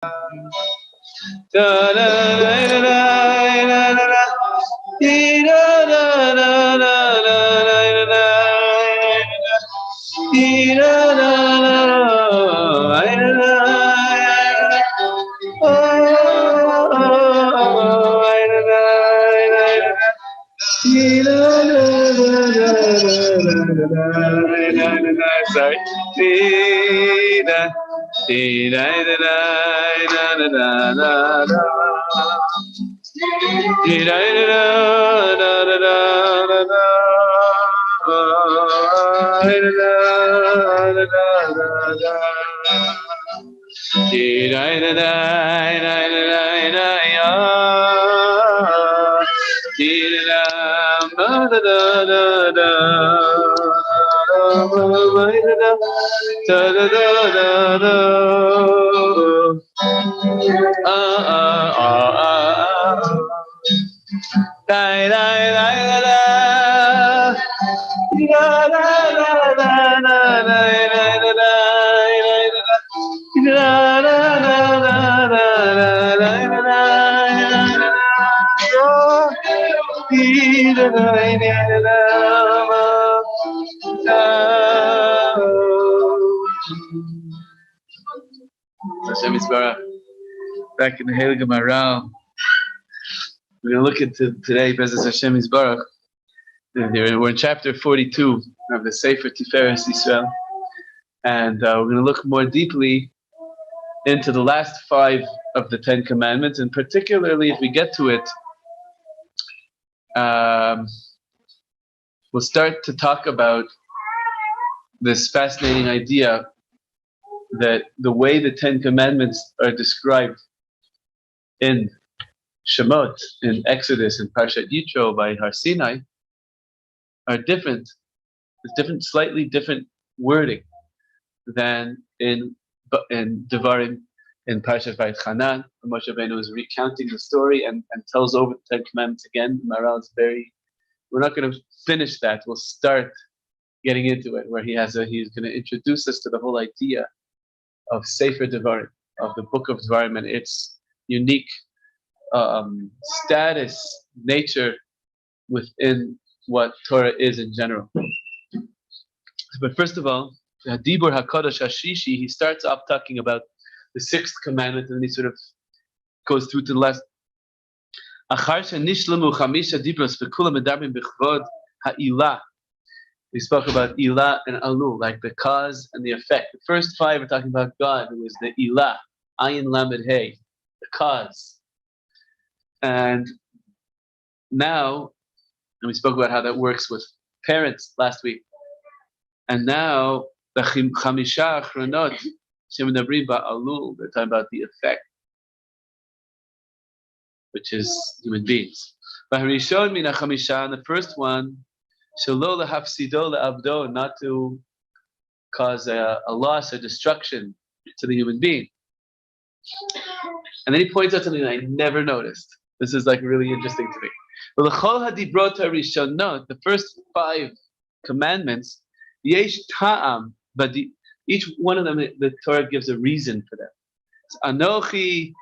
Sorry. Hashem Yisbarach. Back in the Heilige Maharal, we're going to look into today, Bezos Hashem Yisbarach. We're in chapter 42 of the Sefer Tiferes Yisrael, and we're going to look more deeply into the last 5 of the 10 commandments, and particularly if we get to it, we'll start to talk about this fascinating idea that the way the 10 commandments are described in Shemot, in Exodus, in Parshat Yitro by Har Sinai are different. There's different, slightly different wording than in Devarim, in Parshat Vayetchanan. Moshe Rabbeinu is recounting the story and tells over the 10 commandments again. Maharal is we're not going to finish that. We'll start getting into it, where he's going to introduce us to the whole idea of Sefer Devarim, of the book of Devarim, and its unique status, nature within what Torah is in general. But first of all, Dibur HaKadosh HaShishi, he starts off talking about the 6th commandment, and he sort of goes through to the last. Achar shenishlamu chamisha dibros v'kulam medarbim b'chvod ha'ilah. We spoke about Ilah and Alul, like the cause and the effect. The first 5 are talking about God, who is the Ilah, Ayin Lamed Hey, the cause. And now, and we spoke about how that works with parents last week. And now, the Chamisha Achronot, Shemenabrim Ba'alul, they're talking about the effect, which is human beings. V'harishon min ha'chamisha, and the first one, Shelo lehafsido le'avdo, not to cause a loss or destruction to the human being. And then he points out something that I never noticed. This is like really interesting to me. L'chol hadibrot harishonot, the first 5 commandments, yesh ta'am, but each one of them, the Torah gives a reason for them. It's Anochi,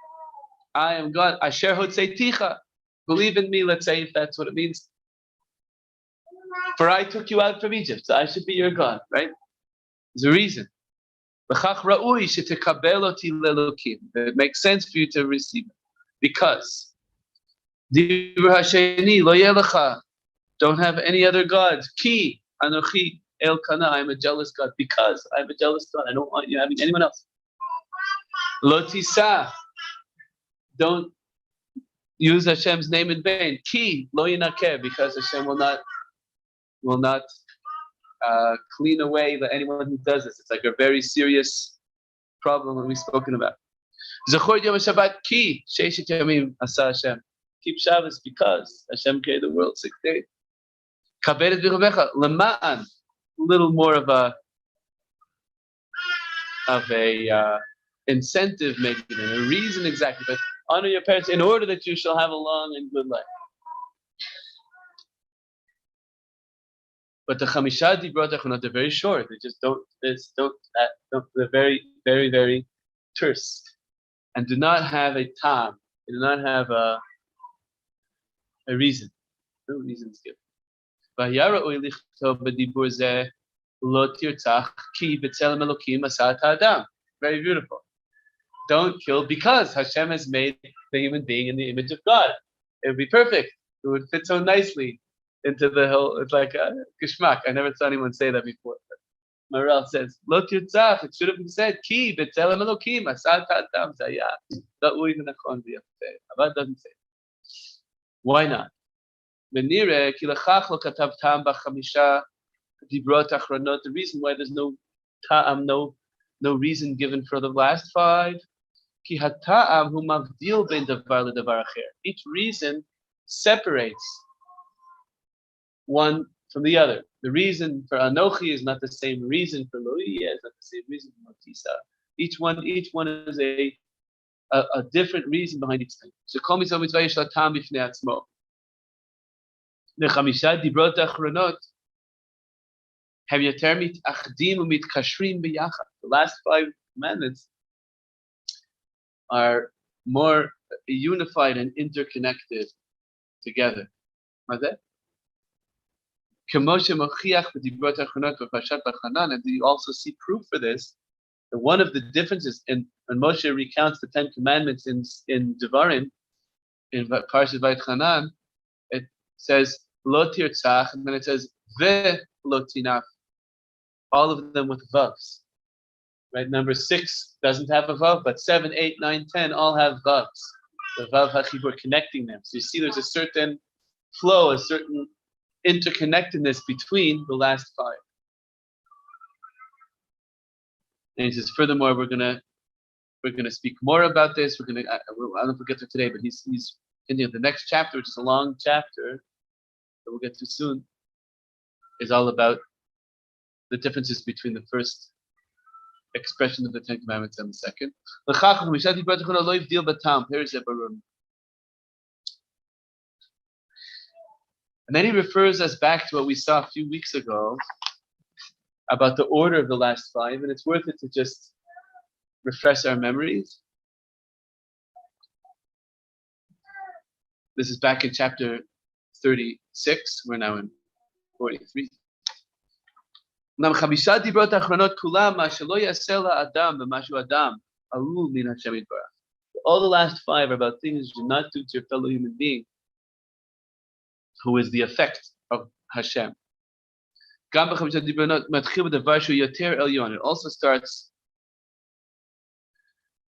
I am God, Asher hotzeiticha, believe in me, let's say, if that's what it means. For I took you out from Egypt, so I should be your God, right? There's a reason. It makes sense for you to receive it. Because don't have any other gods. Ki anochi el kana, I'm a jealous God. Because I'm a jealous God, I don't want you having anyone else. Lotisa, don't use Hashem's name in vain. Ki lo yinaker, because Hashem will not clean away anyone who does this. It's like a very serious problem that we've spoken about. Zachor Yom Shabbat ki sheishet yamim asa Hashem. Keep Shabbos because Hashem created the world 6 days. Kabedet v'chovecha lema'an. A little more of a incentive, maybe than a reason exactly, but honor your parents in order that you shall have a long and good life. But the Chamisha Dibrot Achronot, they're very short. They just they're very, very, very terse. and do not have a tam, do not have a reason. No reason is given. Very beautiful. Don't kill because Hashem has made the human being in the image of God. It would be perfect. It would fit so nicely into the whole. It's like a geschmack. I never saw anyone say that before. Maharal says, "Lo tirtzach." It should have been said, "Ki b'tzelem Elokim asat adam zayah." That doesn't say. Why not? The reason why there's no ta'am, no reason given for the last five. Each reason separates one from the other. The reason for Anochi is not the same reason for Loiya, is not the same reason for Motisa. Each one is a different reason behind each thing. So call me some mitzvah yeshla tam b'fnei atzmo. The chamisha dibrot achronot have yater mitachdim umitkashrim b'yachad. The last five commandments are more unified and interconnected together. What's that? And you also see proof for this. That one of the differences when Moshe recounts the 10 commandments in Devarim, in Parashat Vayetchanan, it says lo tirtzach, and then it says ve lo tinaf, all of them with vavs. Right, number 6 doesn't have a vav, but 7, 8, 9, 10 all have vavs. The vav hachibur connecting them. So you see, there's a certain flow, a certain interconnectedness between the last 5. And he says, furthermore, we're gonna speak more about this. I don't know if we'll get to today, but he's in the next chapter, which is a long chapter that we'll get to soon, is all about the differences between the first expression of the 10 Commandments and the second. And then he refers us back to what we saw a few weeks ago about the order of the last 5, and it's worth it to just refresh our memories. This is back in chapter 36. We're now in 43. All the last 5 are about things you do not do to your fellow human being, who is the effect of Hashem. It also starts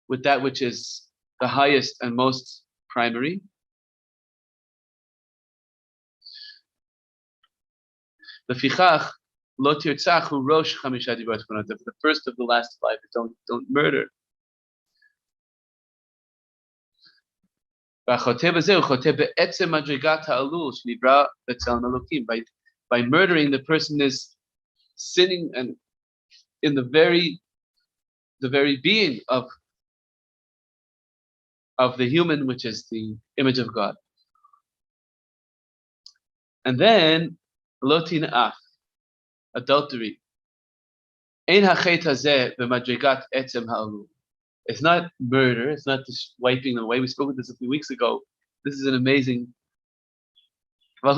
with that which is the highest and most primary. The first of the last 5 is don't murder. By murdering, the person is sinning and in the very being of the human, which is the image of God. And then lotin af, adultery. It's not murder. It's not just wiping them away. We spoke about this a few weeks ago. This is an amazing. By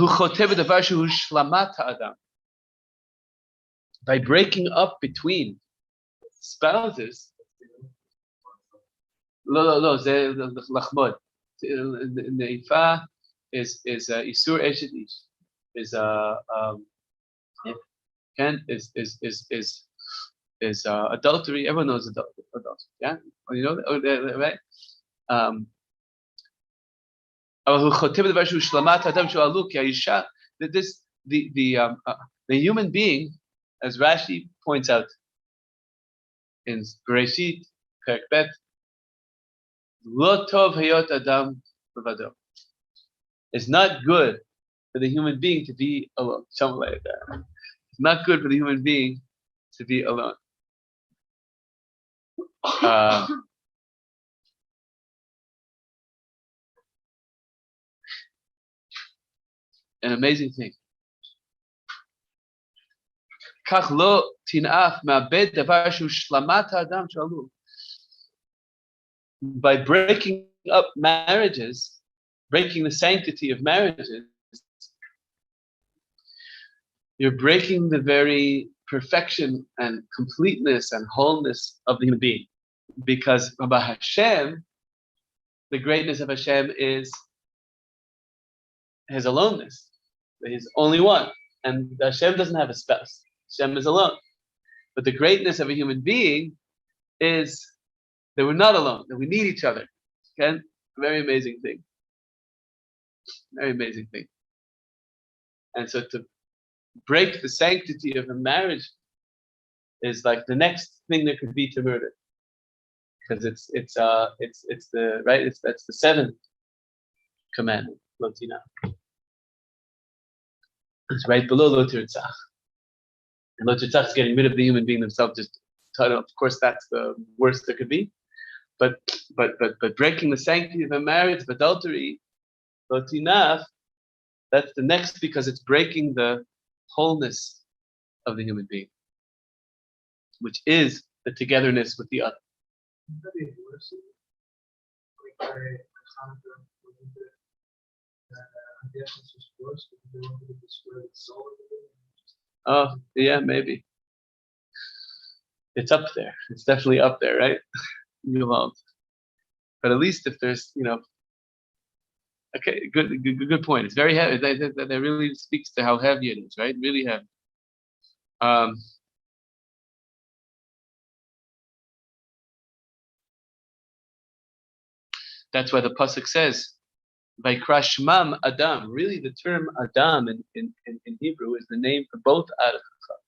breaking up between spouses. No. The ifa is isur eshet ish. Is adultery. Everyone knows adultery. Yeah, you know that, right? The human being, as Rashi points out in Bereshit, Perek Bet, lo tov hayot adam b'vado. It's not good for the human being to be alone. Something like that. It's not good for the human being to be alone. An amazing thing. by breaking up marriages, breaking the sanctity of marriages, you're breaking the very perfection and completeness and wholeness of the human being. Because about Hashem, the greatness of Hashem is his aloneness. He's only one. And Hashem doesn't have a spouse. Hashem is alone. But the greatness of a human being is that we're not alone, that we need each other. Okay? Very amazing thing. Very amazing thing. And so to break the sanctity of a marriage is like the next thing there could be to murder. Because it's the right, that's the seventh commandment, lo tina. It's right below lo tirtzach. And lo tirtzach is getting rid of the human being themselves. Just of course that's the worst there could be. But breaking the sanctity of a marriage, of adultery, lo tinaf, that's the next, because it's breaking the wholeness of the human being, which is the togetherness with the other. Oh, yeah, maybe. It's up there. It's definitely up there, right? But at least if there's, okay, good point. It's very heavy. That really speaks to how heavy it is, right? Really heavy. That's why the pasuk says, "Vaikrashmam Adam." Really, the term Adam in Hebrew is the name for both Adam and Chava.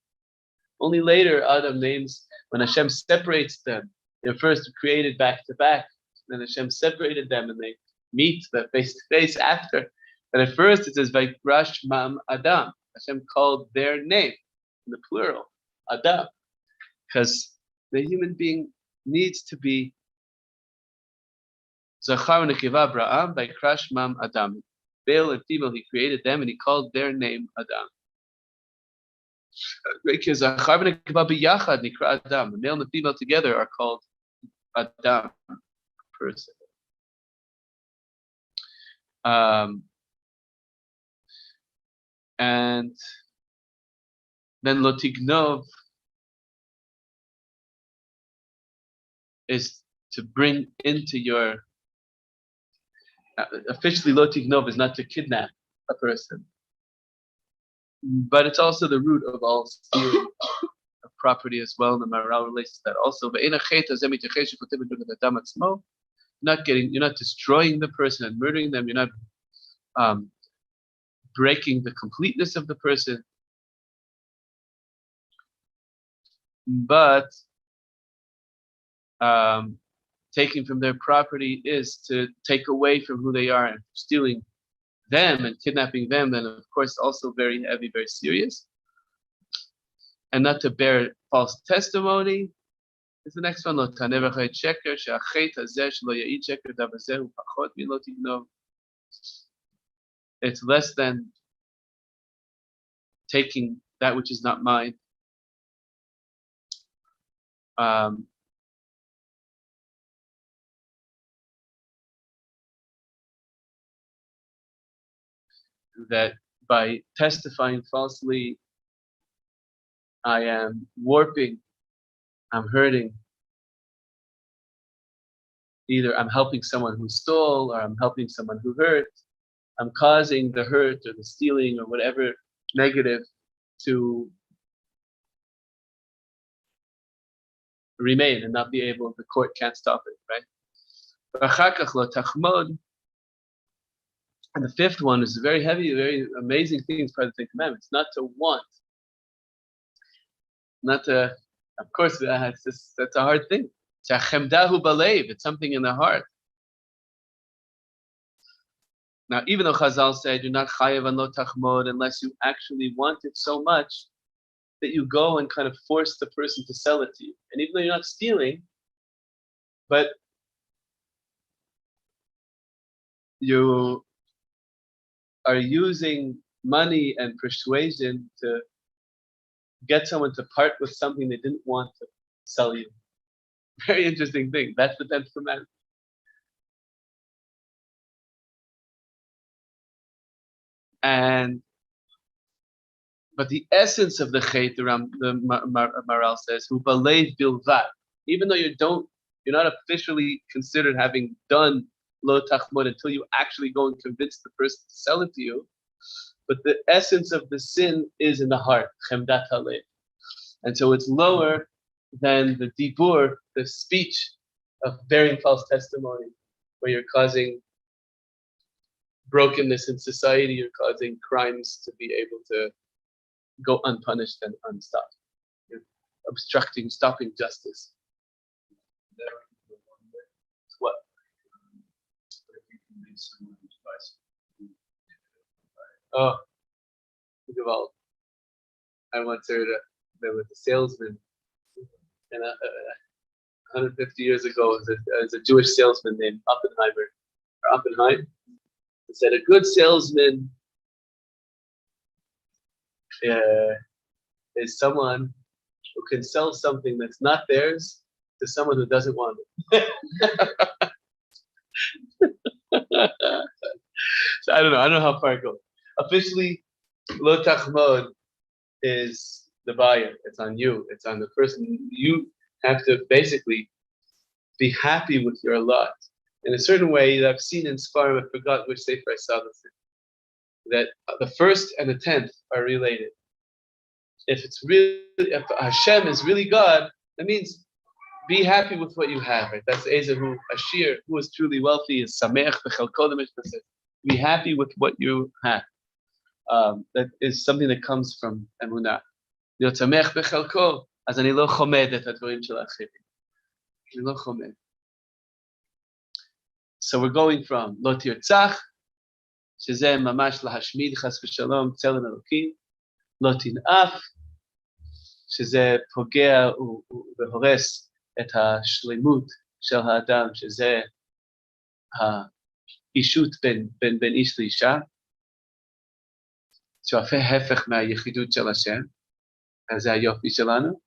Only later Adam names, when Hashem separates them. They're first created back to back. Then Hashem separated them, and they meet face to face after. But at first it says Vaikrashmam Adam. Hashem called their name in the plural, Adam, because the human being needs to be Zachar and Nekiva Abraham by Krashmam Adam. Male and female, he created them and he called their name Adam. Zachar and Nekiva biyachad nikra Adam. The male and the female together are called Adam, person. And then Lotignov is to bring into your officially Lotignov is not to kidnap a person, but it's also the root of all stealing of property as well. And the maharal relates to that also. You're not destroying the person and murdering them. You're not breaking the completeness of the person, but taking from their property is to take away from who they are, and stealing them and kidnapping them, then of course also very heavy, very serious. And not to bear false testimony is the next one. It's less than taking that which is not mine. That by testifying falsely, I am warping, I'm hurting. Either I'm helping someone who stole, or I'm helping someone who hurt. I'm causing the hurt or the stealing or whatever negative to remain and not be able, the court can't stop it, right? And the fifth one is a very heavy, very amazing thing. It's part of the Ten Commandments. Not to want. Not to, of course, that's a hard thing. It's something in the heart. Now, even though Chazal say, do not chayav and lo tachmod, unless you actually want it so much that you go and kind of force the person to sell it to you. And even though you're not stealing, but you are using money and persuasion to get someone to part with something they didn't want to sell you. Very interesting thing. That's the 10th commandment. And but the essence of the chet, the maharal says, "Hu balev bilvad." Even though you're not officially considered having done lo tachmod until you actually go and convince the person to sell it to you. But the essence of the sin is in the heart, chemdat halev, and so it's lower than the dibur, the speech of bearing false testimony, where you're causing brokenness in society, you're causing crimes to be able to go unpunished and unstopped. You're stopping justice. What? Oh, think about. I once heard there was a salesman, and 150 years ago, as a Jewish salesman named Oppenheim. He said a good salesman is someone who can sell something that's not theirs to someone who doesn't want it. So I don't know how far it goes. Officially, lo tachmod is the buyer. It's on you. It's on the person. You have to basically be happy with your lot. In a certain way that I've seen in Sfarim, I forgot which sefer I saw this in, that the first and the 10th are related. If Hashem is really God, that means be happy with what you have. Right? That's Ezehu Ashir, who is truly wealthy, is Sameach v'chalko. The Mishnah says, be happy with what you have. That is something that comes from Emunah. להיות שמח בחלקו, אז אני לא חומד את הדברים של האחרים. אני לא חומד. So we're going from לא תרצח, שזה ממש להשמיד חס ושלום צלם אלוקים, לא תנאף, שזה פוגע והורס את השלמות של האדם, שזה האישות בין איש לאישה, שהוא ההפך מהיחידות של השם, אז זה היופי שלנו,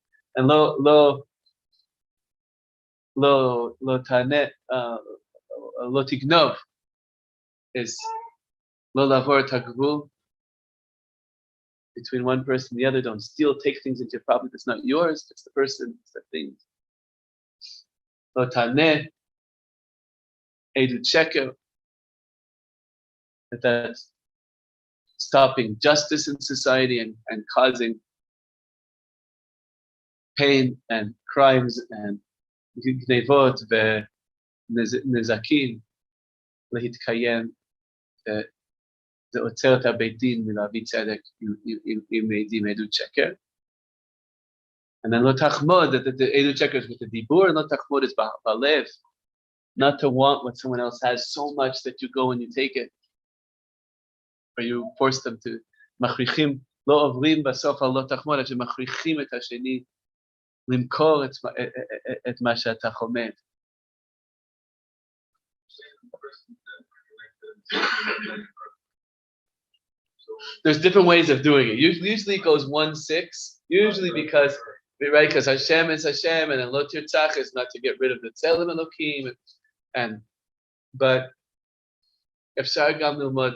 לא תענה, לא תגנוב, is לא לעבור את הגבול, between one person and the other, don't steal, take things into your property that's not yours, it's the person, it's the thing. לא תענה, עדות שקר, that's stopping justice in society and causing pain and crimes and גנבות ונזקים להתקיים, זה עוצר את הבית דין מלהביא צדק עם מעידים עדות שקר. And then לא תחמוד, the עדות שקר is with the דיבור, and לא תחמוד is בלב, not to want what someone else has so much that you go and you take it, or you force them to, מכריחים, לא עוברים בסוף על לא תחמוד, עד שמכריחים את השני למכור את מה שאתה חומד. There's different ways of doing it. Usually it goes 1-6. Usually because Hashem is Hashem, and then Lo Tirtzach is not to get rid of the Tzelem Elokim, but if Shar Gam Nilmod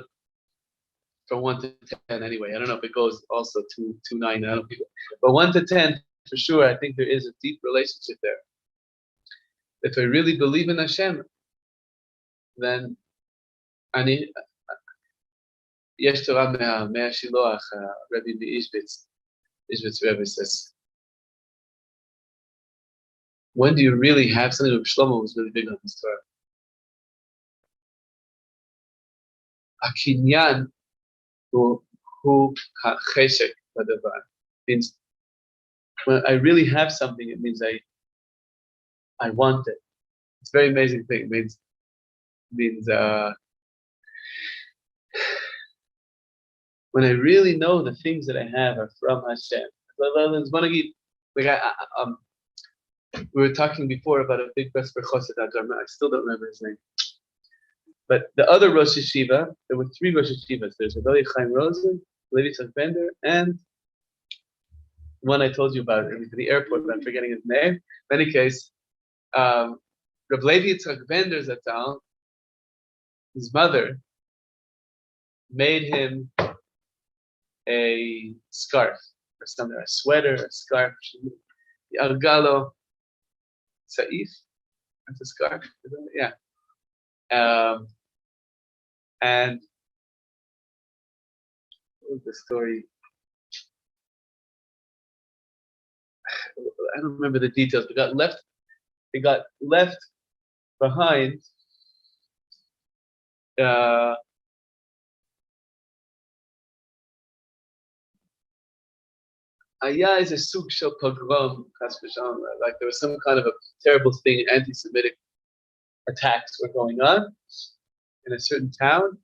from 1 to 10 anyway. I don't know if it goes also to 9. I don't know, but 1 to 10 for sure. I think there is a deep relationship there. If I really believe in Hashem, then ani. Yesh Torah mea Shiloach, Rebbe Ishbitz Rebbe says, when do you really have something? Reb Shlomo was really big on this Torah. Akinyan hu cheshek badavar means when I really have something, it means I want it. It's a very amazing thing. It means when I really know the things that I have are from Hashem. We were talking before about a big Vesper Chosed Adar. I still don't remember his name. But the other Rosh Yeshiva, there were 3 Rosh Yeshivas. There's Rabbi Chaim Rosen, Levi Tzach Bender, and one I told you about at the airport, but I'm forgetting his name. In any case, Rabbi Levi Tzach Bender Zatal, his mother, made him a scarf or something, a sweater, a scarf. Algalo Saif, that's a scarf. Yeah. And what was the story? I don't remember the details, but it got left behind. Aya is a sug shel pogrom, like there was some kind of a terrible thing, anti-Semitic attacks were going on in a certain town,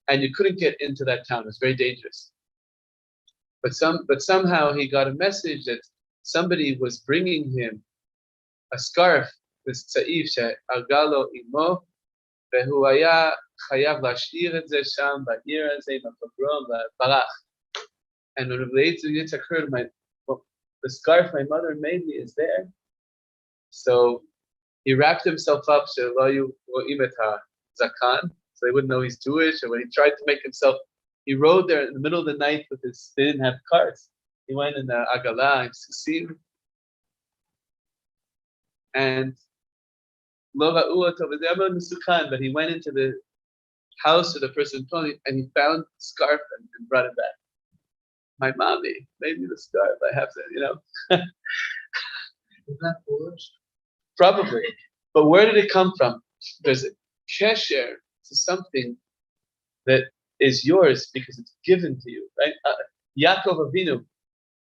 and you couldn't get into that town. It was very dangerous. But somehow he got a message that somebody was bringing him a scarf with tza'if she'algalo imo, vehu haya chayav lashir et ze sham ba'ir hazeh b'pogrom v'barach. And when Yitzhak heard the scarf my mother made me is there, so he wrapped himself up she'lo ro'im et ha'zakan, so they wouldn't know he's Jewish. And when he tried to make himself, he rode there in the middle of the night with his. They didn't have cars. He went in the agala and susim, and lo ra'u oto v'zeh mesukan. But he went into the house of the person and he found the scarf and brought it back. My mommy made me the scarf. I have to, Is that foolish? Probably. But where did it come from? There's a kesher to something that is yours because it's given to you, right? Yaakov Avinu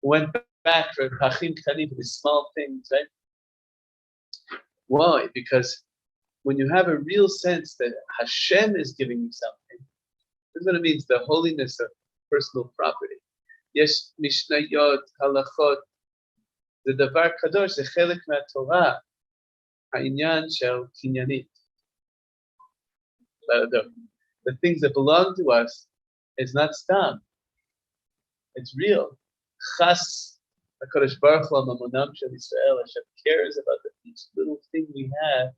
went back for pachim ktanim, for these small things, right? Why? Because when you have a real sense that Hashem is giving you something, this is what it means, the holiness of personal property. Yes, mishnayot, halachot, the davar kadosh, the chelek ma'torah, ha'inyan shel kinyanit. The things that belong to us is not stam. It's real. Chas HaKadosh Baruch Hu Mamonam Shel Yisrael. Hashem cares about each little thing we have.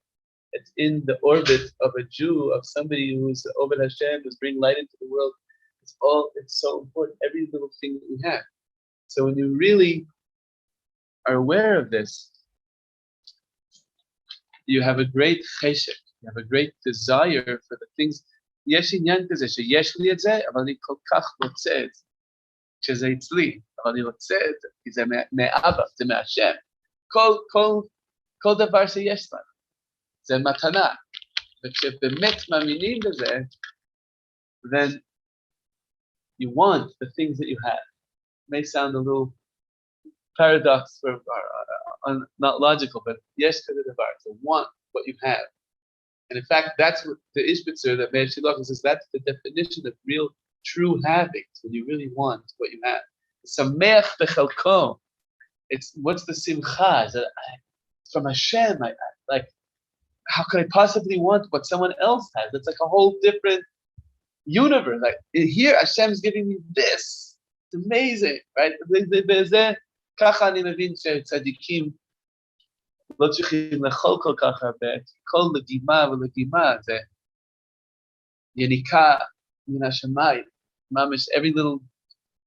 It's in the orbit of a Jew, of somebody who's Oved Hashem, who's bringing light into the world. It's so important, every little thing that we have. So when you really are aware of this, you have a great cheshek, you have a great desire for the things. יש עניין כזה שיש לי את זה, אבל אני כל כך רוצה את זה, שזה אצלי, אבל אני רוצה את זה, כי זה מאבא, זה מהשם. כל דבר שיש לנו, זה מתנה. וכשבאמת מאמינים בזה, then you want the things that you have. It may sound a little paradox or not logical, but yes to the davar, to want what you have. And in fact, that's what the Ishbitzer that Meir Shilach says, that's the definition of real, true having, when you really want what you have. Sameach bechelko. It's what's the simcha? It's from Hashem. Like, how could I possibly want what someone else has? It's like a whole different universe. Like here, Hashem's giving me this. It's amazing, right? Kacha ani mevin shetzadikim לא צריכים לאכול כל כך הרבה, כל לגימה ולגימה זה יניקה מן השמיים. Mamish, every little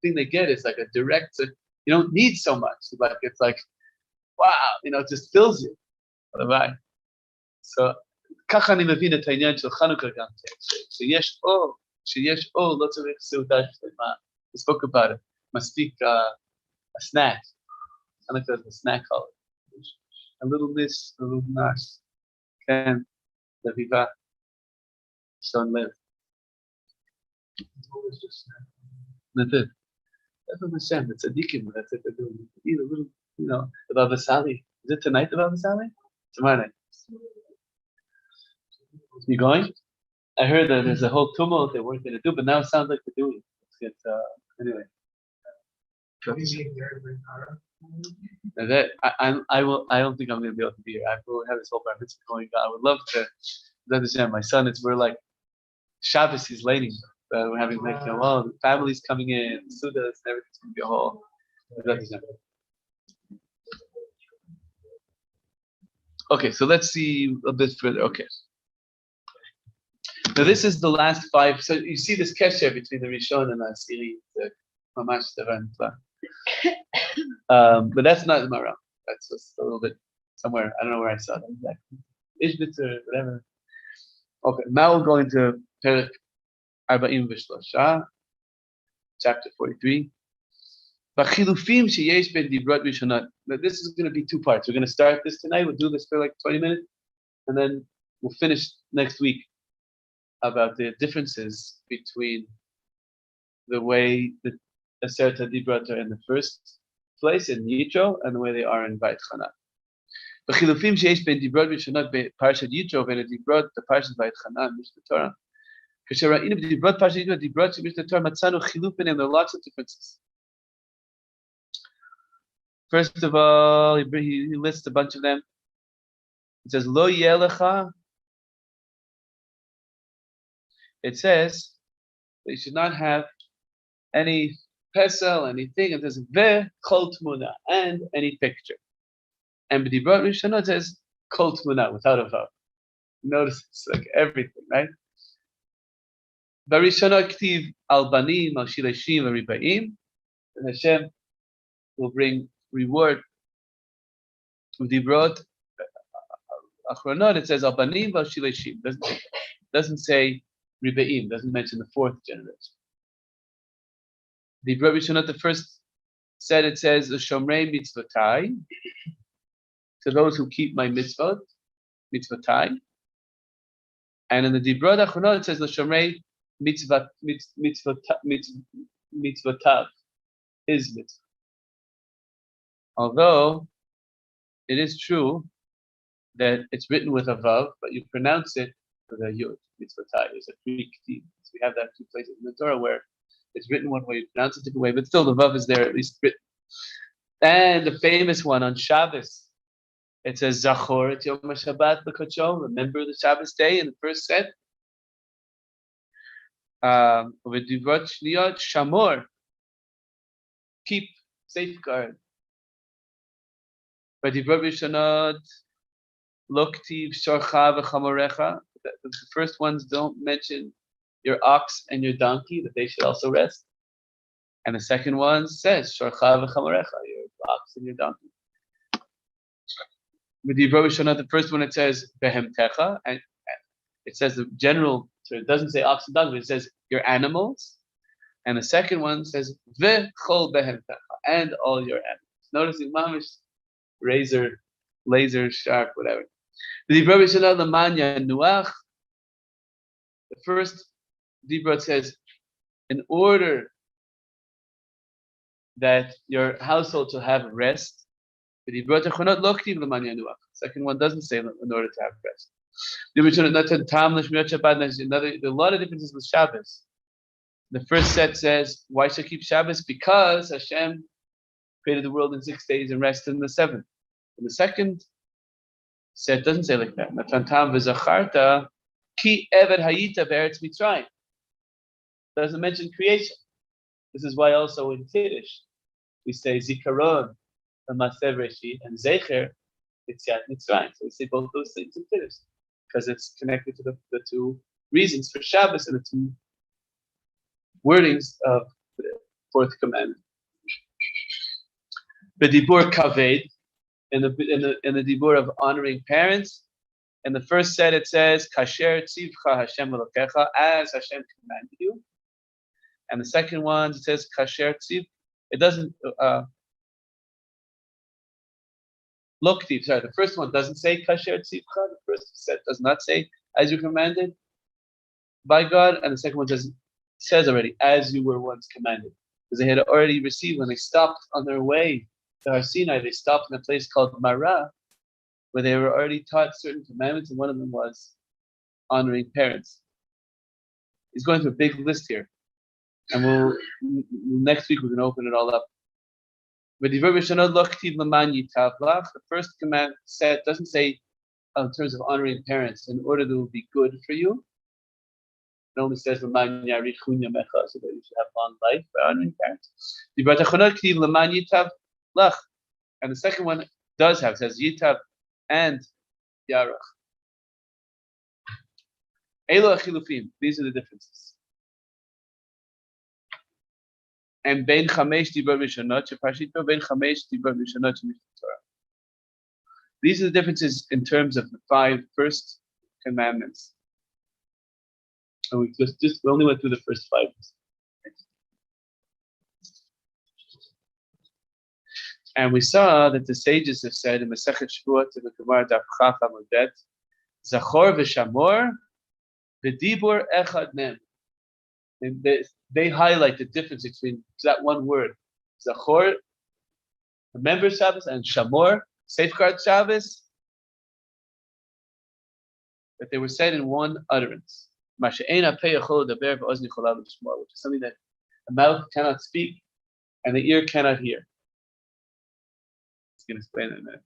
thing they get is like a direct, you don't need so much. It's like, wow, it just fills you. So, ככה אני מבין את העניין של חנוכה גם שיש אור, לא צריך סעודה שלמה. We spoke about it. מספיק a snack. Hanukkah is a snack holiday. A little this, a little nas, can the viva, son live. That's it. That's what Hashem. It's a deacon. That's it. They're doing. Eat a little, the Baba Sali. Is it tonight, the Baba Sali? Tomorrow night. You going? I heard that there's a whole tumult they weren't going to do, but now it sounds like they're doing it. Anyway. I don't think I'm going to be able to be here. I will have this whole bar mitzvah going on. I would love to understand my son. We're like Shabbos. He's lating. We're having the family's coming in, sudas, and everything's going to be a whole. Okay, so let's see a bit further. Okay. Now this is the last five. So you see this kesher between the Rishon and the Asiri, the Mamash Tavantla. But that's not the maharal. That's just a little bit somewhere. I don't know where I saw that exactly. Ishbitz or whatever. Okay, now we'll go into Perek Arba'im V'Shlosha, chapter 43. B'chilufim sheyesh ben dibrot rishonot. Now this is going to be two parts. We're going to start this tonight. We'll do this for like 20 minutes, and then we'll finish next week about the differences between the way the Aseret HaDibrot are in the first place in Yitro and the way they are in Vayit Chana. B'chilufim sheyesh ben dibrot rishonot beParshat Yitro ben dibrot the Parshat Vayit Chana Mishnah Torah. Kasher ra'inu b'dibrot Parshat Yitro dibrot Mishnah Torah matzanu chiluf b'nei. There are lots of differences. First of all, he lists a bunch of them. It says lo yelecha. It says that you should not have any pesel, anything. It says ve kol tmuna, and any picture. And b'dibrot rishonot it says kol tmuna, without a vav. Notice it's like everything, right? Barishonot ktiv al banim al shilashim v'ribaim, and Hashem will bring reward. B'dibrot achronot it says al banim al shilashim. Doesn't say ribaim. Doesn't mention the fourth generation. The Reb Shlomo, the first said, it says the Shomrei mitzvotai, to those who keep my mitzvot, mitzvotai. And in the Dibrot Achronot it says the Shomrei mitzvotav, his mitzvah. Although it is true that it's written with a vav, but you pronounce it with a yud, mitzvotai. There's a Greek team. So we have that two places in the Torah where it's written one way, you pronounce it a different way, but still the vav is there at least written. And the famous one on Shabbos, it says Zachor et Yom HaShabbat L'Kodsho, remember the Shabbos day in the first set. V'divrot Shniyot Shamor, keep, safeguard. V'divrot Rishonot Loktiv Shorcha V'Chamorecha. The first ones don't mention your ox and your donkey, that they should also rest. And the second one says, Shorcha v'chamorecha, your ox and your donkey. With the Shana, the first one it says, Behemtecha, and it says the general, so it doesn't say ox and donkey, but it says your animals. And the second one says, V'chol behemtecha, and all your animals. Notice the mamish, razor, laser, sharp, whatever. With the Shana, Lamanya Nuach, the first Dibrot says, in order that your household to have rest, the second one doesn't say in order to have rest. There are a lot of differences with Shabbos. The first set says, why should I keep Shabbos? Because Hashem created the world in 6 days and rested in the seventh. And the second set doesn't say like that. Ki eved hayita be'eretz Mitzrayim. Doesn't mention creation. This is why also in Kiddush we say Zikaron, Masev Reshit, and Zecher, Yetziat Mitzrayim. So we say both those things in Kiddush because it's connected to the two reasons for Shabbos and the two wordings of the fourth commandment. The Dibur Kaved, in the Dibur of honoring parents. In the first set it says, Kasher tzivcha Hashem Elokecha, as Hashem commanded you. And the second one it says, Kasher tziv. It doesn't, Loktiv, sorry, the first one doesn't say Kasher tzivcha. The first set does not say, as you commanded by God. And the second one says already, as you were once commanded. Because they had already received, when they stopped on their way to Har Sinai, they stopped in a place called Marah, where they were already taught certain commandments, and one of them was honoring parents. He's going through a big list here, and next week we're going to open it all up. The first command set doesn't say in terms of honoring parents in order that it will be good for you. It only says so that you should have long life by honoring parents. And the second one does have, it says Yitav and Yarach. Elo achilufim. These are the differences. And ben chamesh dibur rishonot shepashito ben chamesh dibur rishonot shemishpat Torah. These are the differences in terms of the 5 first commandments. And we only went through the first 5. And we saw that the sages have said in Masechet Shvuot in the Gemara Daf Chaf Amud Bet, Zachor v'Shamor v'Dibur Echad Nem. They highlight the difference between that one word, Zachor, remember Shabbos, and Shamor, safeguard Shabbos, that they were said in one utterance. Which is something that the mouth cannot speak and the ear cannot hear. Going to explain that in a minute.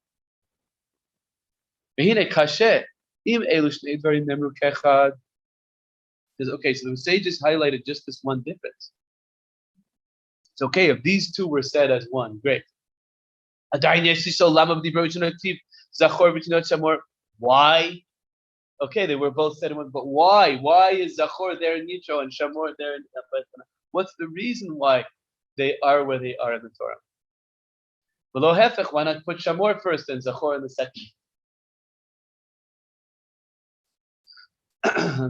Okay, so the sages highlighted just this one difference. It's okay if these two were said as one, great. Why? Okay, they were both said in one, but why? Why is Zachor there in Yitro and Shamor there in what's the reason why they are where they are in the Torah? Below Hefech, why not put Shamor first and Zachor in the second?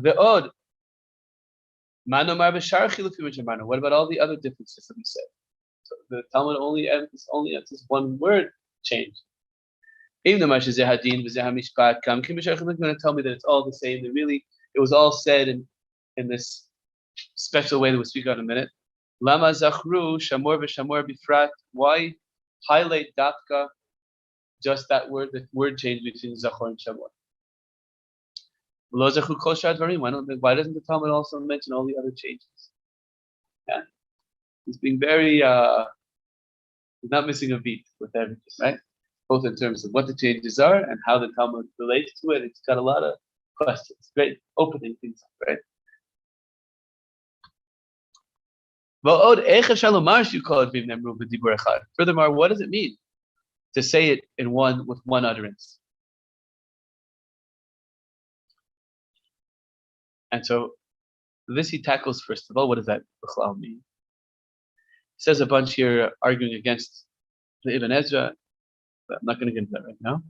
The Od. What about all the other differences that we said? So the Talmud only emphasizes one word change. Even the Masha Zehadin, Zehamispat, Kam, Kim B'Shach, going to tell me that it's all the same. That really, it was all said in this special way that we'll speak on in a minute. Lama Zachru, Shamor v'Shamor Bifrat. Why highlight Dafka, just that word, the word change between Zachor and Shamor? Why doesn't the Talmud also mention all the other changes? Yeah. He's being very, he's not missing a beat with everything, right? Both in terms of what the changes are and how the Talmud relates to it. It's got a lot of questions. Great, opening things up, right? Furthermore, what does it mean to say it in one with one utterance? And so this he tackles first of all. What does that mean? He says a bunch here arguing against the Ibn Ezra, but I'm not going to get into that right now.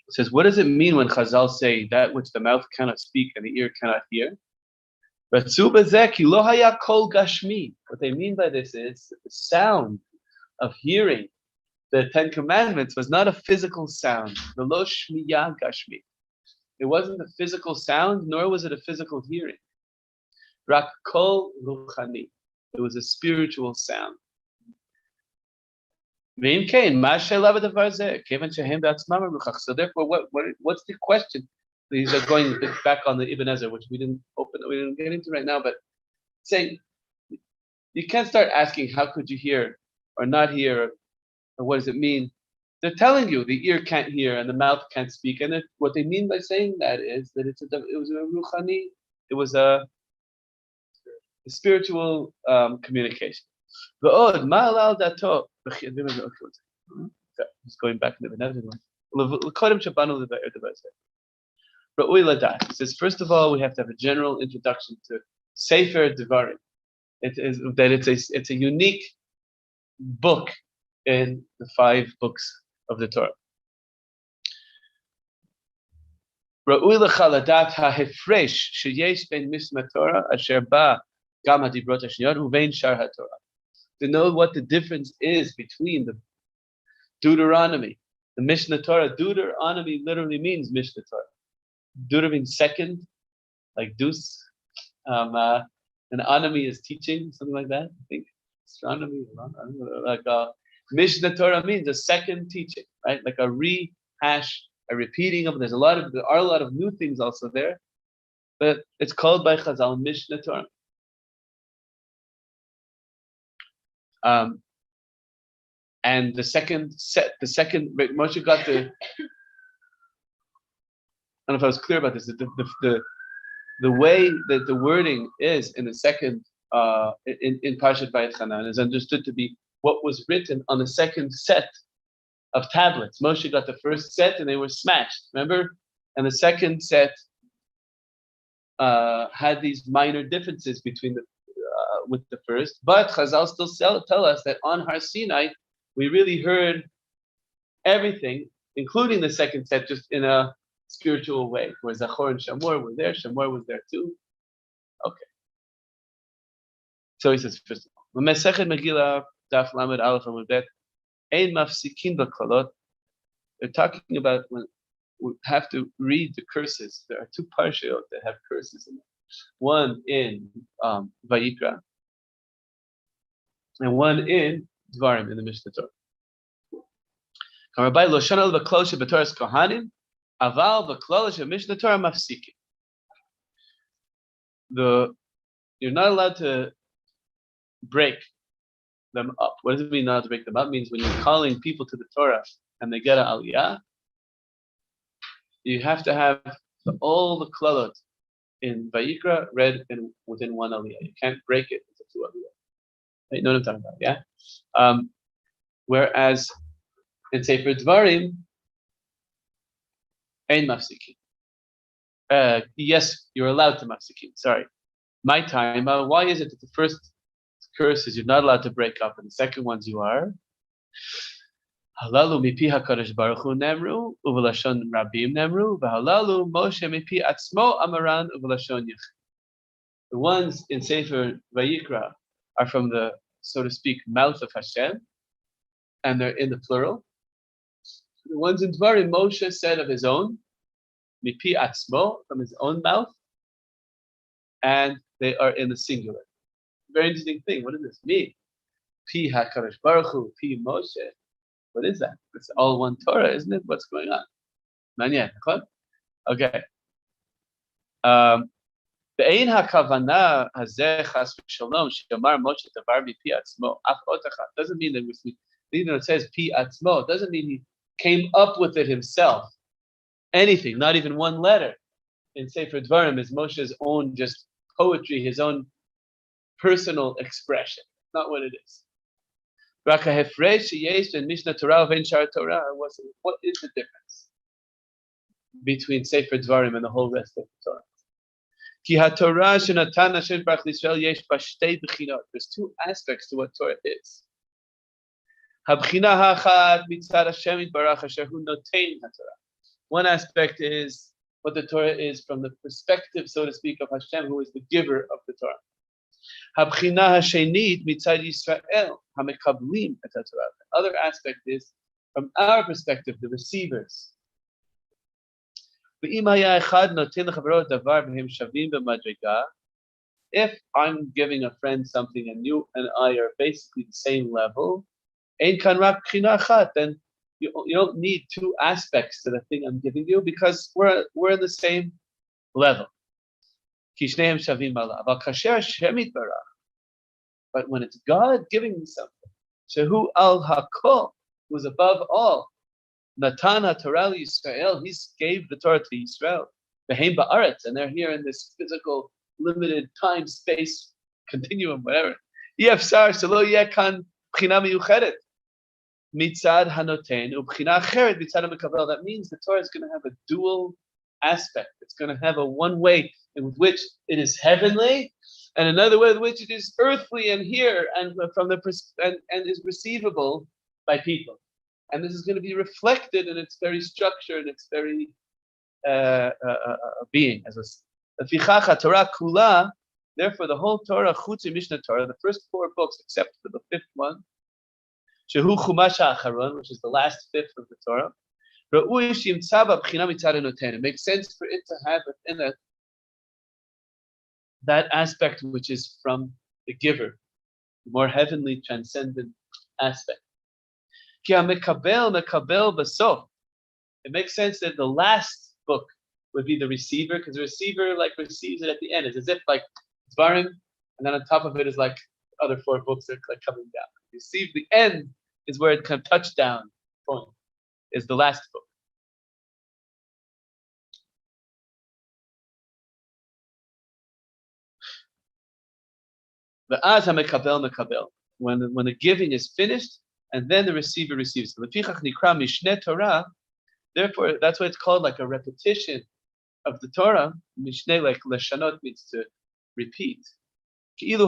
It says, what does it mean when Chazal say that which the mouth cannot speak and the ear cannot hear? What they mean by this is that the sound of hearing the 10 Commandments was not a physical sound. It wasn't a physical sound, nor was it a physical hearing. Rak kol ruchani. It was a spiritual sound. So therefore, what's the question? These are going back on the Ibn Ezra, which we didn't get into right now, but saying you can't start asking how could you hear or not hear, or what does it mean? They're telling you the ear can't hear and the mouth can't speak, and what they mean by saying that is that it was a ruchani, it was a spiritual communication. Just going back to the Ibn Ezra one. It says, first of all, we have to have a general introduction to Sefer Devarim. It's a unique book in the 5 books of the Torah. To know what the difference is between the Deuteronomy, the Mishnah Torah. Deuteronomy literally means Mishnah Torah. Deuter means second, like deuce. And anomy is teaching, something like that. I think astronomy, like Mishnah Torah means a second teaching, right? Like a rehash, a repeating of. There are a lot of new things also there, but it's called by Chazal Mishnah Torah. And the second Moshe got the. I don't know if I was clear about this. The way that the wording is in the second in Parshat Vayetchanan is understood to be what was written on the second set of tablets. Moshe got the first set and they were smashed, remember? And the second set had these minor differences between with the first. But Chazal still tell us that on Har Sinai, we really heard everything, including the second set, just in a spiritual way, where Zachor and Shamor were there, Shamor was there too. Okay. So he says, first of all, Mesechet Megillah, Daf Lamed Aleph Amud Bet, Ein Mafsikin B'Kolot. They're talking about when we have to read the curses. There are two parshayot that have curses in them. One in Vayikra, and one in Dvarim in the Mishnah Torah. Kamabai lo shana l'v'klol she'b'Torah's kohanim, aval v'klol she'Mishnah Torah mafsikin. You're not allowed to break them up. What does it mean not to break them up? It means when you're calling people to the Torah and they get an aliyah, you have to have all the klalot in Vayikra read within one aliyah. You can't break it into two aliyah. You know what I'm talking about, yeah? Whereas in Sefer Dvarim, ein mafsikin. Yes, you're allowed to mafsikin. Sorry. My time, why is it that the first curses you're not allowed to break up and the second ones you are? Halalu mipi HaKadosh Baruch Hu nemru, uvelashon rabim nemru, v'halalu Moshe mipi atzmo amaran uvelashon yich. The ones in Sefer Vayikra are from the, so to speak, mouth of Hashem, and they're in the plural. The ones in Dvarim, Moshe said of his own, mipi atzmo, from his own mouth, and they are in the singular. Very interesting thing. What does this mean? Pi HaKadosh Baruch Hu, Pi Moshe. What is that? It's all one Torah, isn't it? What's going on? Manyan. Okay. Be'ein hakavana hazeh chas v'shalom she'amar Moshe davar mipi atzmo af ot echad. Doesn't mean that even though it says pi atzmo, it doesn't mean he came up with it himself. Anything, not even one letter in Sefer Dvarim is Moshe's own just poetry, his own personal expression. Not what it is. What is the difference between Sefer Dvarim and the whole rest of the Torah? There's two aspects to what Torah is. One aspect is what the Torah is from the perspective, so to speak, of Hashem, who is the giver of the Torah. The other aspect is from our perspective, the receivers. If I'm giving a friend something and you and I are basically the same level, then you don't need two aspects to the thing I'm giving you because we're in the same level. But when it's God giving me something, Shehu al Hakol, who's above all, Natan HaTorah Yisrael, he gave the Torah to Yisrael, Behem Ba'aretz, and they're here in this physical, limited time, space, continuum, whatever. Yefsar Shelo Yekan B'china Miyuchedet, Mitzad Hanoten, Ub'china Acheret Mitzad HaMekavel. That means the Torah is going to have a dual aspect. It's going to have a one way in which it is heavenly, and another way in which it is earthly and here, and from the and is receivable by people. And this is going to be reflected in its very structure and its very being. As a Torah Kula, therefore the whole Torah, Chutz Mishnah Torah, the first four books except for the fifth one, Shehu Chumash HaAcharon, which is the last fifth of the Torah, it makes sense for it to have within it that aspect which is from the giver, the more heavenly, transcendent aspect. It makes sense that the last book would be the receiver, because the receiver receives it at the end. It's as if like Dvarim, and then on top of it is like other four books are like coming down. Receive the end is where it kind of touchdown point is the last book. Ve'az hamekabel mekabel. When the giving is finished, and then the receiver receives. Lefichach nikra mishneh Torah. Therefore, that's why it's called like a repetition of the Torah. Mishneh, like leshanot, means to repeat. As if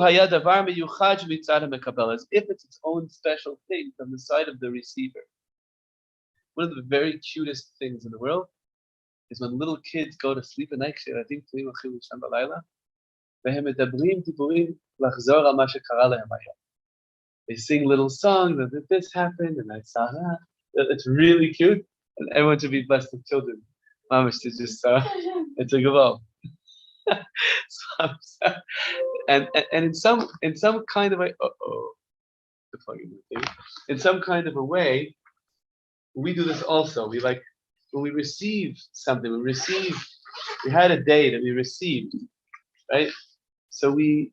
it's its own special thing from the side of the receiver. One of the very cutest things in the world is when little kids go to sleep at night. They sing little songs that this happened and I saw that. It's really cute, and everyone should be blessed with children. Mamish to just it's a gaval. And in some kind of a in some kind of a way, we do this also. We like when we receive something. We had a day that we received, right? So we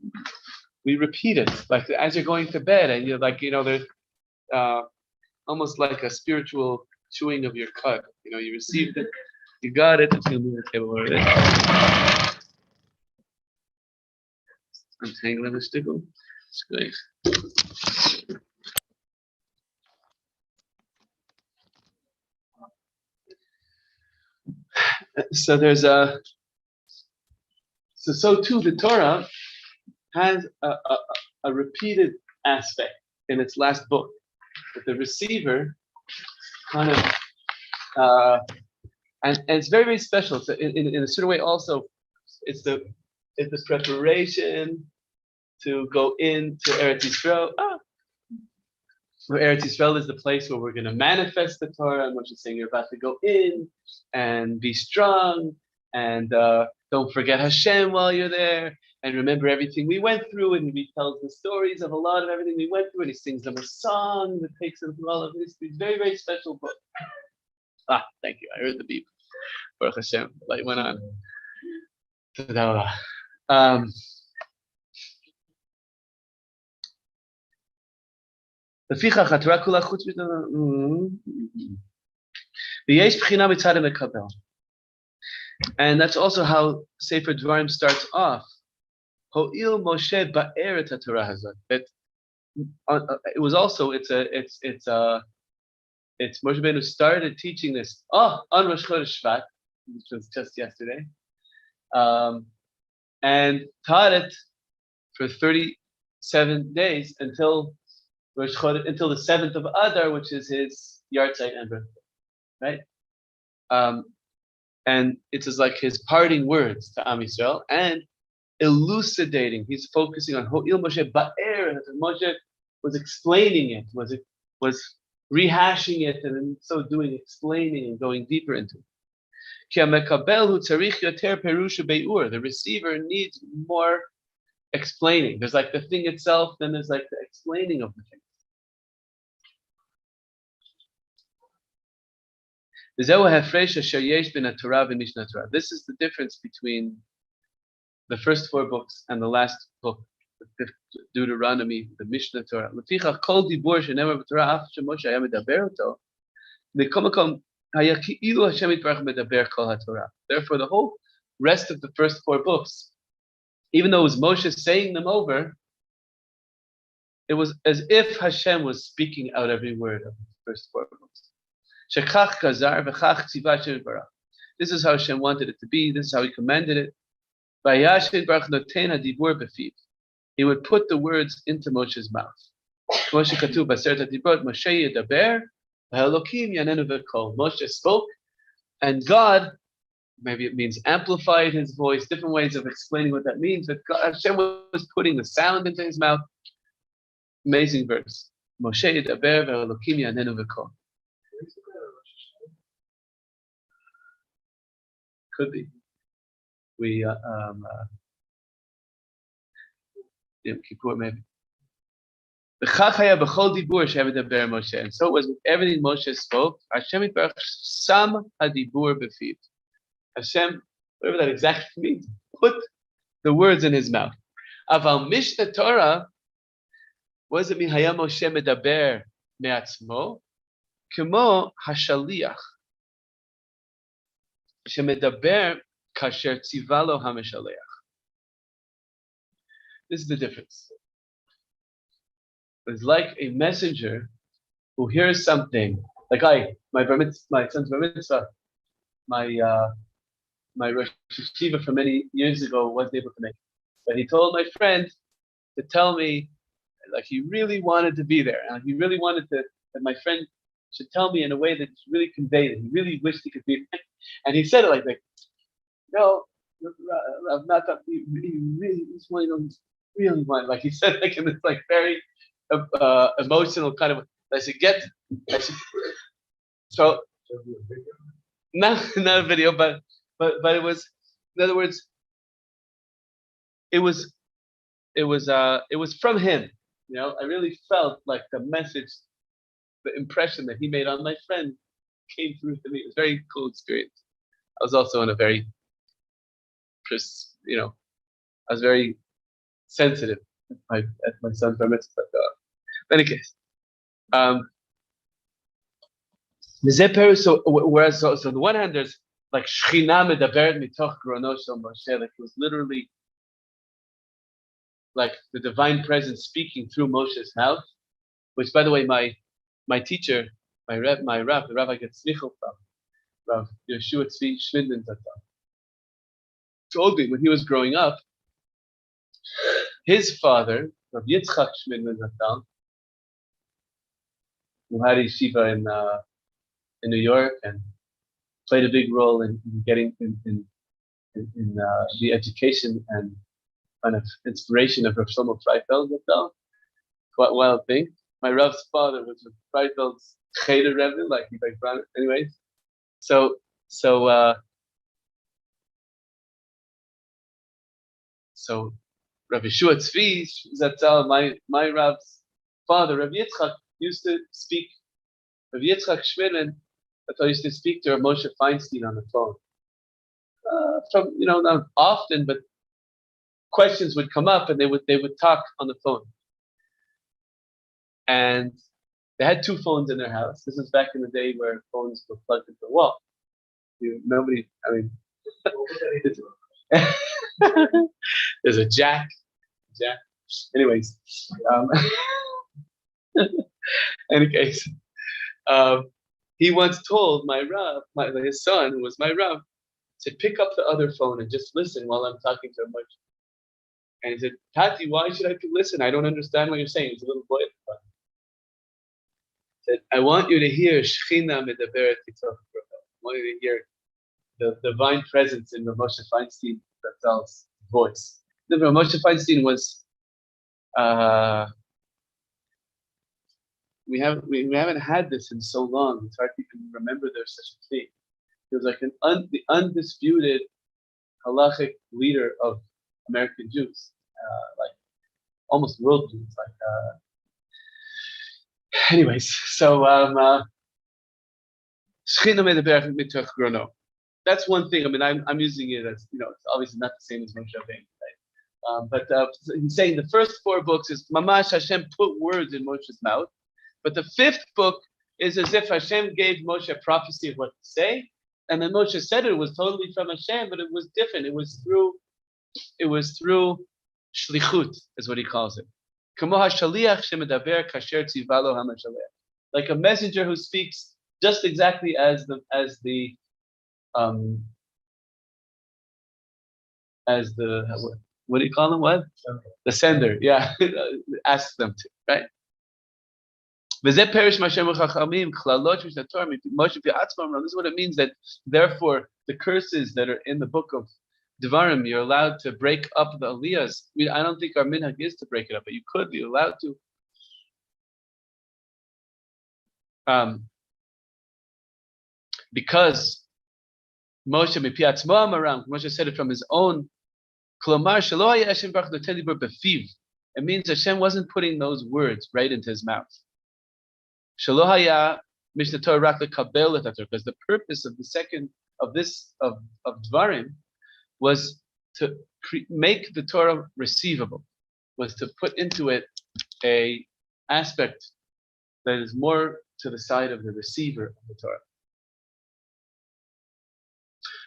repeat it like as you're going to bed, and you're like there's almost like a spiritual chewing of your cud. You received it, you got it. It's gonna move the table where it is. Untangling the stickle. It's great. So there's so too the Torah has a repeated aspect in its last book, that the receiver kind of and it's very, very special. So in a certain way also, it's the preparation to go into Eretz Yisrael. Where Eretz Yisrael is the place where we're going to manifest the Torah, and what you're saying, you're about to go in and be strong, and don't forget Hashem while you're there, and remember everything we went through, and he tells the stories of a lot of everything we went through, and he sings them a song that takes them through all of this. These very, very special book. Thank you. I heard the beep. Baruch Hashem. Light went on. And that's also how Sefer Dvarim starts off. Ho'il Moshe ba'er et haTorah hazot. That it was also it's Moshe Rabbeinu started teaching this on Rosh Chodesh Shvat, which was just yesterday, and taught it for 37 days until Rosh Chodesh, until the 7th of Adar, which is his yahrzeit and birthday, right? And it is like his parting words to Am Yisrael and elucidating. He's focusing on Ho'il Moshe ba'er. Moshe was explaining it, was rehashing it, and in so doing, explaining and going deeper into it. The receiver needs more explaining. There's like the thing itself, then there's like the explaining of the thing. This is the difference between the first 4 books and the last book, the fifth Deuteronomy, the Mishnah Torah. Therefore, the whole rest of the first 4 books, even though it was Moshe saying them over, it was as if Hashem was speaking out every word of the first 4 books. This is how Hashem wanted it to be. This is how He commanded it. He would put the words into Moshe's mouth. Moshe spoke, and God, maybe it means amplified His voice, different ways of explaining what that means, but Hashem was putting the sound into His mouth. Amazing verse. Moshe yedaber ve'Elokim yanenu v'kol. Could be. We Yom Kippur maybe. And so it was with everything Moshe spoke. Hashem Yitbarach Sam hadibur befiv. Hashem, whatever that exactly means, put the words in his mouth. Aval Mishnah Torah, what does it mean? Haya Moshe medaber me'atzmo, kemo hashaliach. Shemedaber kasher tzivalo hameshaleach. This is the difference. is like a messenger who hears something. Like my son's bar mitzvah, my Rosh Yeshiva from many years ago wasn't able to make it. But he told my friend to tell me, like he really wanted to be there. And he really wanted that my friend should tell me in a way that really conveyed it. He really wished he could be there. And he said it like, no, I'm not that, he really, really wanted, like he said, like in this like very emotional kind of, I said, I said, so, not a video, but it was, in other words, it was from him. I really felt like the message, the impression that he made on my friend came through to me. It was a very cool experience. I was also in a very, I was very sensitive at my son's bar mitzvah. In any case, so whereas so on the one hand there's like Shechina medaberet mitoch grono shel Moshe, like it was literally like the divine presence speaking through Moshe's mouth, which by the way my teacher, the Rabbi gets slichot from, Rav Yeshivat Simchat Shlomo, told me when he was growing up, his father, Rav Yitzchak Shlomo, who had yeshiva in New York and played a big role in getting in the education and kind of inspiration of Reb Shlomo Carlebach. Quite wild thing. My Rav's father was Reb Freifeld's Cheder Rebbe, like anyways. So Rav Yeshua Tzvi Zatzal, my Rav's father, Rav Yitzchak, used to speak. Rav Yitzchak Shmilin, I used to speak to Rav Moshe Feinstein on the phone. Not often, but questions would come up, and they would talk on the phone. And they had two phones in their house. This was back in the day where phones were plugged into the wall. There's a jack. Anyways, any case, he once told my Rav, his son, who was my Rav, to pick up the other phone and just listen while I'm talking to him. And he said, Tati, why should I listen? I don't understand what you're saying. He's a little boy. He said, I want you to hear Shechina medaberet mitoch grono. I want you to hear the divine presence in Rav Moshe Feinstein Zatzal's voice. Rav Moshe Feinstein was, we haven't had this in so long. It's hard to even remember there's such a thing. He was like the undisputed halachic leader of American Jews, like almost world Jews. Anyways, so Shechina medaberet mitoch grono. That's one thing. I mean, I'm using it as, it's obviously not the same as Moshe Rabbeinu, right? But he's saying the first 4 books is mamash Hashem put words in Moshe's mouth, but the 5th book is as if Hashem gave Moshe a prophecy of what to say, and then Moshe said it was totally from Hashem, but it was different. It was through shlichut, is what he calls it. Like a messenger who speaks just exactly as the what do you call them? What? The sender. Yeah, asks them to, right? This is what it means that therefore the curses that are in the book of Devarim, you're allowed to break up the aliyahs. I mean, I don't think our minhag is to break it up, but you could be allowed to. Because Moshe said it from his own. It means Hashem wasn't putting those words right into his mouth. Because the purpose of the second of Dvarim was to make the Torah receivable, was to put into it a aspect that is more to the side of the receiver of the Torah.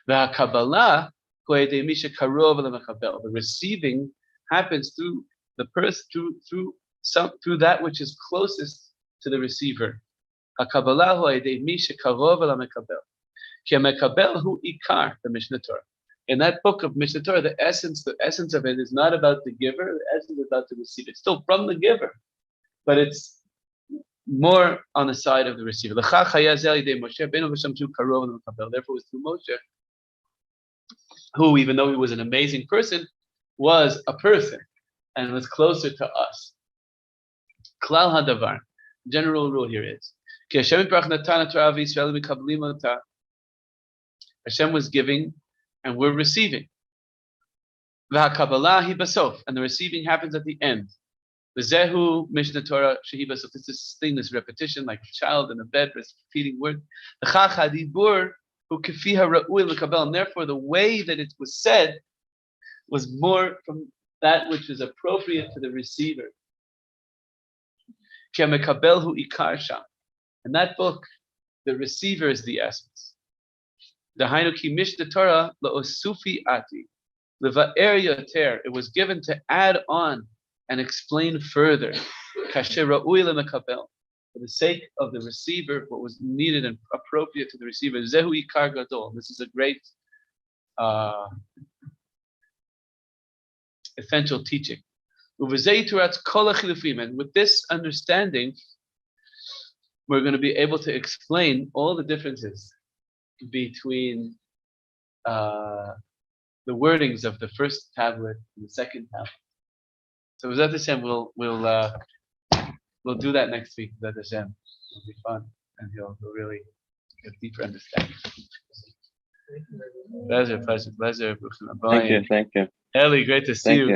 The receiving happens through the person, through through that which is closest to the receiver. HaKabbalah hu ayidei mi shekarov el hamekabel. Ki hamekabel hu ikar, the Mishnah Torah. In that book of Mishnah Torah, the essence of it is not about the giver, the essence is about the receiver. It's still from the giver, but it's more on the side of the receiver. Therefore, it was through Moshe, who, even though he was an amazing person, was a person and was closer to us. Klal hadavar, general rule here is, Hashem was giving and we're receiving. And the receiving happens at the end. Zehu Mishnah Torah Shehi Basov. This thing, this repetition, like a child in a bed, repeating words. And therefore, the way that it was said was more from that which is appropriate to the receiver. In that book, the receiver is the essence. The Hainuki Mishnah Torah La'osufi Ati Leva'er Yoter. It was given to add on and explain further. Kasher Ra'ui Lemekabel. For the sake of the receiver, what was needed and appropriate to the receiver. Zehu Ikar Gadol. This is a great essential teaching. And with this understanding, we're going to be able to explain all the differences between the wordings of the first tablet and the second tablet. So B'ezrat Hashem, we'll do that next week. B'ezrat Hashem, it'll be fun, and you'll really get deeper understanding. Pleasure. Thank you. Eli, great to see you.